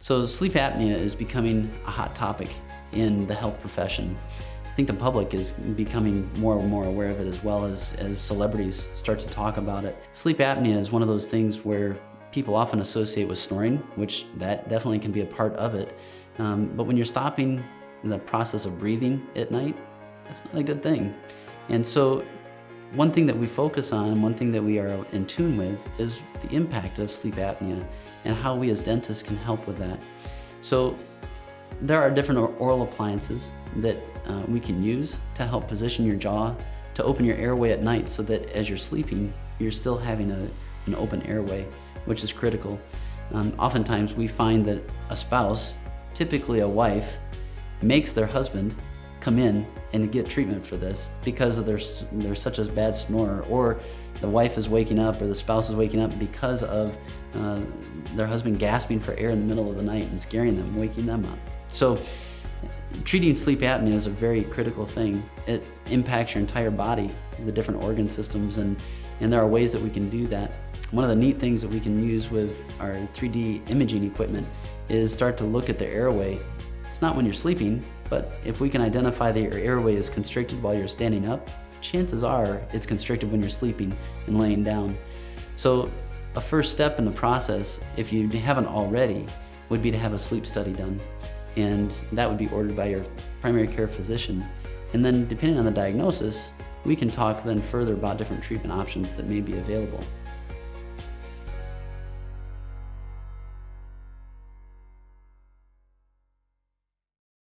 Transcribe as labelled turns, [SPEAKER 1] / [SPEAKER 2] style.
[SPEAKER 1] So sleep apnea is becoming a hot topic in the health profession. I think the public is becoming more and more aware of it, as well as celebrities start to talk about it. Sleep apnea is one of those things where people often associate with snoring, which that definitely can be a part of it. But when you're stopping the process of breathing at night, that's not a good thing. And so one thing that we focus on, and one thing that we are in tune with, is the impact of sleep apnea and how we as dentists can help with that. So there are different oral appliances that we can use to help position your jaw to open your airway at night, so that as you're sleeping, you're still having an open airway, which is critical. Oftentimes we find that a spouse, typically a wife, makes their husband come in and get treatment for this because of they're such a bad snorer, or the wife is waking up or the spouse is waking up because of their husband gasping for air in the middle of the night and scaring them, waking them up. So treating sleep apnea is a very critical thing. It impacts your entire body, the different organ systems, and there are ways that we can do that. One of the neat things that we can use with our 3D imaging equipment is start to look at the airway. It's not when you're sleeping, but if we can identify that your airway is constricted while you're standing up, chances are it's constricted when you're sleeping and laying down. So a first step in the process, if you haven't already, would be to have a sleep study done. And that would be ordered by your primary care physician. And then depending on the diagnosis, we can talk then further about different treatment options that may be available.